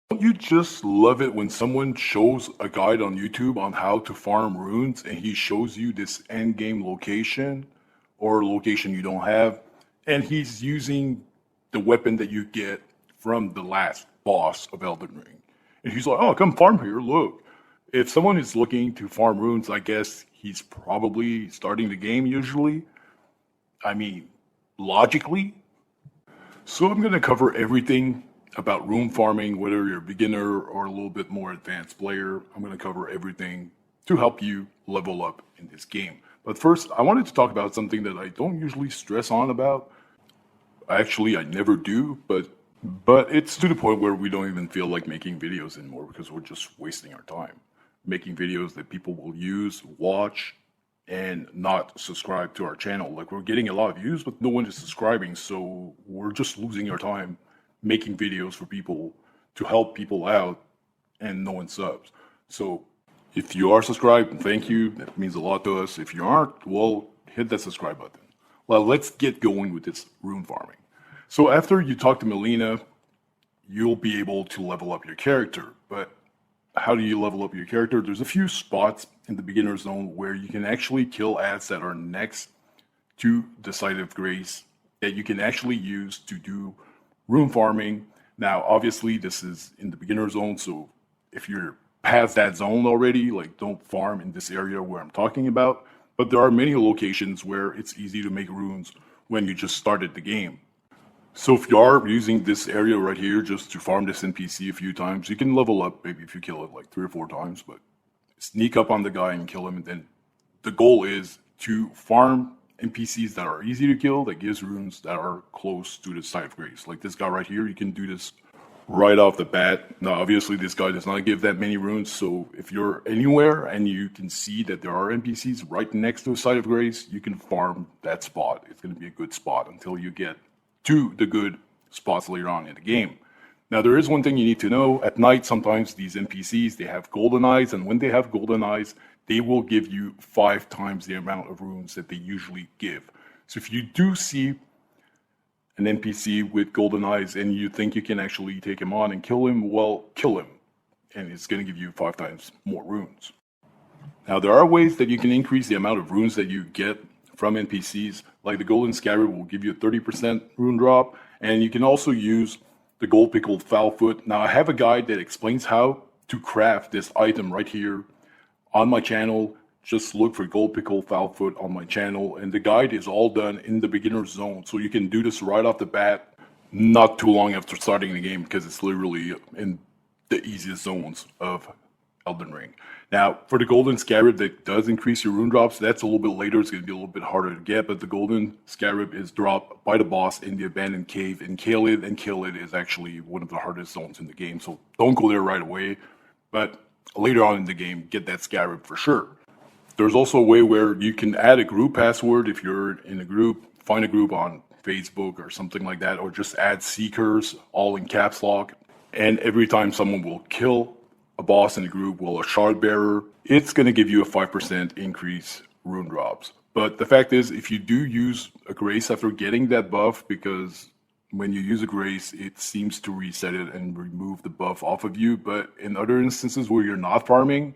Don't you just love it when someone shows a guide on YouTube on how to farm runes and he shows you this end game location or location you don't have, and he's using the weapon that you get from the last boss of Elden Ring. And he's like, "Oh, come farm here, look." If someone is looking to farm runes, I guess he's probably starting the game usually. I mean, logically. So I'm going to cover everything about rune farming, whether you're a beginner or a little bit more advanced player. I'm going to cover everything to help you level up in this game. But first, I wanted to talk about something that I don't usually stress on about. Actually, I never do, but it's to the point where we don't even feel like making videos anymore because we're just wasting our time making videos that people will use, watch, and not subscribe to our channel. Like, we're getting a lot of views, but no one is subscribing, so we're just losing our time making videos for people to help people out, and no one subs. So if you are subscribed, thank you. That means a lot to us. If you aren't, well, hit that subscribe button. Well, let's get going with this rune farming. So after you talk to Melina, you'll be able to level up your character. But how do you level up your character? There's a few spots in the beginner zone where you can actually kill ads that are next to the site of grace that you can actually use to do rune farming. Now, obviously, this is in the beginner zone, so if you're past that zone already, like, don't farm in this area where I'm talking about. But there are many locations where it's easy to make runes when you just started the game. So if you are using this area right here just to farm this NPC a few times, you can level up maybe if you kill it like 3 or 4 times, but sneak up on the guy and kill him. And then the goal is to farm NPCs that are easy to kill, that gives runes that are close to the site of grace. Like this guy right here, you can do this right off the bat. Now, obviously, this guy does not give that many runes, so if you're anywhere and you can see that there are NPCs right next to the site of grace, you can farm that spot. It's going to be a good spot until you get to the good spots later on in the game. Now, there is one thing you need to know. At night, sometimes these NPCs, they have golden eyes, and when they have golden eyes, they will give you 5 times the amount of runes that they usually give. So if you do see an NPC with golden eyes and you think you can actually take him on and kill him, well, kill him. And it's going to give you 5 times more runes. Now, there are ways that you can increase the amount of runes that you get from NPCs. Like the golden scarab will give you a 30% rune drop. And you can also use the gold pickled fowl foot. Now, I have a guide that explains how to craft this item right here on my channel. Just look for gold pickled fowl foot on my channel, and the guide is all done in the beginner zone, so you can do this right off the bat, not too long after starting the game, because it's literally in the easiest zones of Elden Ring. Now, for the golden scarab that does increase your rune drops, that's a little bit later. It's going to be a little bit harder to get, but the golden scarab is dropped by the boss in the abandoned cave in Caelid, and Caelid is actually one of the hardest zones in the game, so don't go there right away, but later on in the game, get that scarab for sure. There's also a way where you can add a group password if you're in a group, find a group on Facebook or something like that, or just add seekers all in caps lock. And every time someone will kill a boss in a group, well, a shard bearer, it's going to give you a 5% increase rune drops. But the fact is, if you do use a grace after getting that buff, because when you use a grace, it seems to reset it and remove the buff off of you. But in other instances where you're not farming,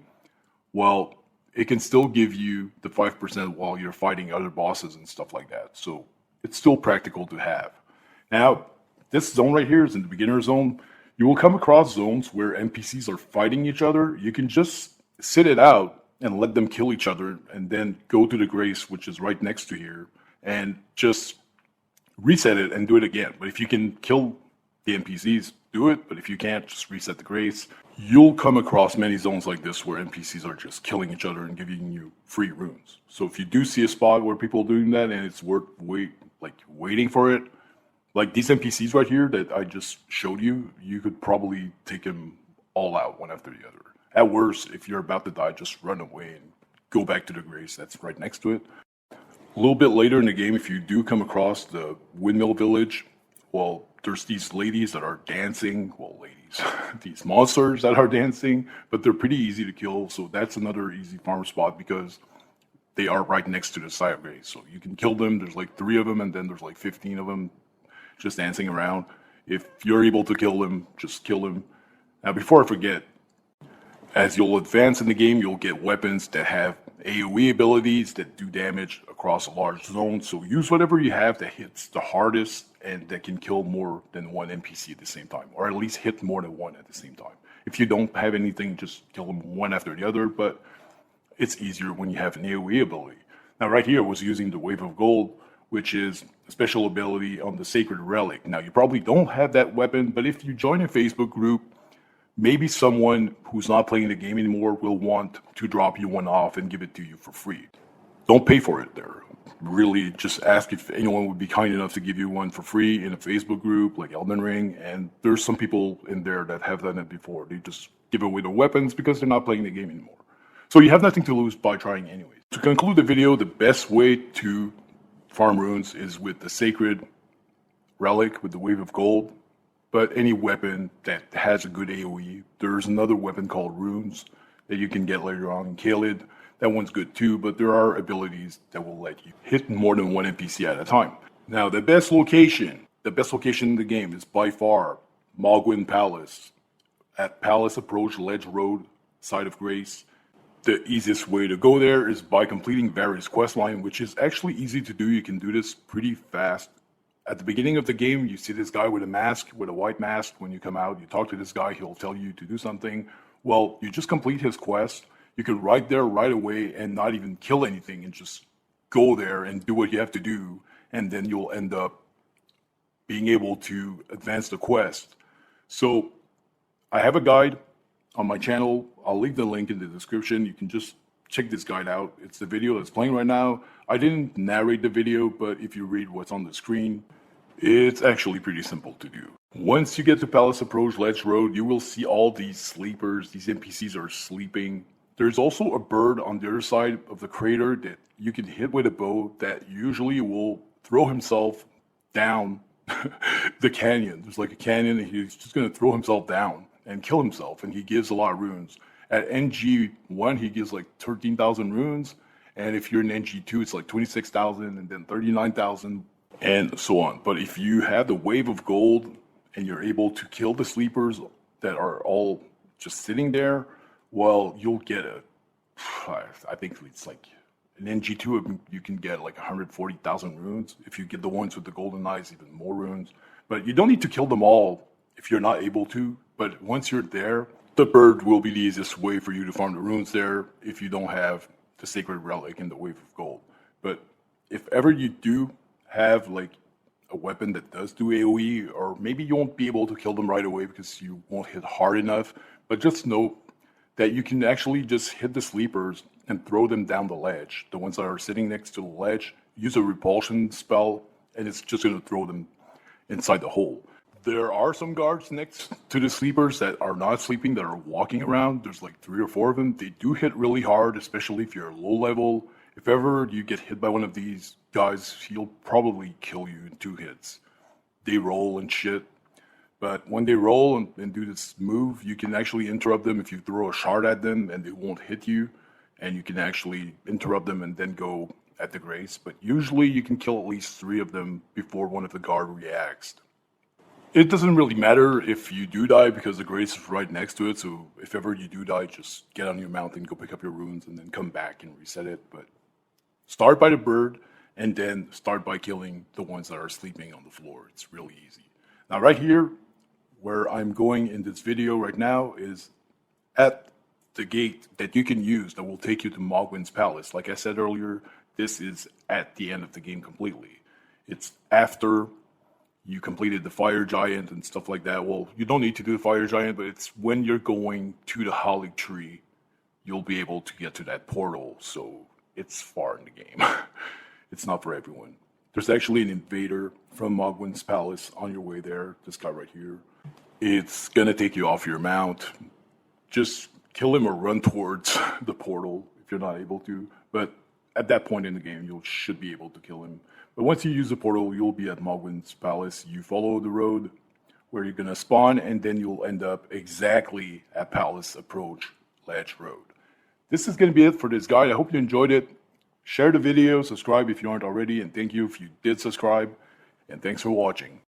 well, it can still give you the 5% while you're fighting other bosses and stuff like that. So it's still practical to have. Now, this zone right here is in the beginner zone. You will come across zones where NPCs are fighting each other. You can just sit it out and let them kill each other and then go to the grace, which is right next to here, and just reset it and do it again. But if you can kill the NPCs, do it. But if you can't, just reset the grace. You'll come across many zones like this where NPCs are just killing each other and giving you free runes. So if you do see a spot where people are doing that and it's worth waiting for it, like these NPCs right here that I just showed you, you could probably take them all out one after the other. At worst, if you're about to die, just run away and go back to the grace that's right next to it. A little bit later in the game, if you do come across the windmill village, well, there's these ladies that are dancing. Well, ladies, these monsters that are dancing, but they're pretty easy to kill. So that's another easy farm spot because they are right next to the site of grace. So you can kill them. There's like 3 of them, and then there's like 15 of them just dancing around. If you're able to kill them, just kill them. Now, before I forget, as you'll advance in the game, you'll get weapons that have AoE abilities that do damage across a large zone. So use whatever you have that hits the hardest and that can kill more than one NPC at the same time, or at least hit more than one at the same time. If you don't have anything, just kill them one after the other, but it's easier when you have an AoE ability. Now, right here, I was using the Wave of Gold, which is a special ability on the Sacred Relic. Now, you probably don't have that weapon, but if you join a Facebook group, maybe someone who's not playing the game anymore will want to drop you one off and give it to you for free. Don't pay for it there. Really just ask if anyone would be kind enough to give you one for free in a Facebook group like Elden Ring. And there's some people in there that have done it before. They just give away their weapons because they're not playing the game anymore. So you have nothing to lose by trying anyways. To conclude the video, the best way to farm runes is with the Sacred Relic, with the Wave of Gold. But any weapon that has a good AoE, there's another weapon called Runes that you can get later on in Caelid. That one's good too, but there are abilities that will let you hit more than one NPC at a time. Now, the best location in the game is by far Mohgwyn Palace, at Palace Approach Ledge Road, Side of Grace. The easiest way to go there is by completing Varre's questline, which is actually easy to do. You can do this pretty fast. At the beginning of the game, you see this guy with a mask, with a white mask. When you come out, you talk to this guy, he'll tell you to do something. Well, you just complete his quest. You can right there, right away, and not even kill anything and just go there and do what you have to do. And then you'll end up being able to advance the quest. So I have a guide on my channel. I'll leave the link in the description. You can just check this guide out. It's the video that's playing right now. I didn't narrate the video, but if you read what's on the screen, it's actually pretty simple to do. Once you get to Palace Approach Ledge Road, you will see all these sleepers. These NPCs are sleeping. There's also a bird on the other side of the crater that you can hit with a bow that usually will throw himself down the canyon. There's like a canyon and he's just going to throw himself down and kill himself, and he gives a lot of runes. At NG1, he gives like 13,000 runes, and if you're in NG2, it's like 26,000 and then 39,000 and so on. But if you have the Wave of Gold and you're able to kill the sleepers that are all just sitting there, well, you'll get I think it's like in NG2, you can get like 140,000 runes. If you get the ones with the golden eyes, even more runes. But you don't need to kill them all if you're not able to. But once you're there, the bird will be the easiest way for you to farm the runes there if you don't have the Sacred Relic and the Wave of Gold. But if ever you do have like a weapon that does do AoE, or maybe you won't be able to kill them right away because you won't hit hard enough, but just know that you can actually just hit the sleepers and throw them down the ledge. The ones that are sitting next to the ledge, use a repulsion spell, and it's just going to throw them inside the hole. There are some guards next to the sleepers that are not sleeping, that are walking around. There's like 3 or 4 of them. They do hit really hard, especially if you're low level. If ever you get hit by one of these guys, he'll probably kill you in 2 hits. They roll and shit. But when they roll and do this move, you can actually interrupt them if you throw a shard at them and they won't hit you. And you can actually interrupt them and then go at the grace. But usually you can kill at least 3 of them before one of the guard reacts. It doesn't really matter if you do die because the grace is right next to it. So if ever you do die, just get on your mountain, go pick up your runes, and then come back and reset it. But start by the bird and then start by killing the ones that are sleeping on the floor. It's really easy. Now right here, where I'm going in this video right now is at the gate that you can use that will take you to Mohgwyn's Palace. Like I said earlier, this is at the end of the game completely. It's after you completed the fire giant and stuff like that. Well, you don't need to do the fire giant, but it's when you're going to the holly tree, you'll be able to get to that portal. So it's far in the game. It's not for everyone. There's actually an invader from Mohgwyn's Palace on your way there. This guy right here. It's gonna take you off your mount. Just kill him or run towards the portal if you're not able to. But at that point in the game, you should be able to kill him. But once you use the portal, you'll be at Mohgwyn's Palace. You follow the road where you're going to spawn, and then you'll end up exactly at Palace Approach Ledge Road. This is going to be it for this guide. I hope you enjoyed it. Share the video, subscribe if you aren't already, and thank you if you did subscribe. And thanks for watching.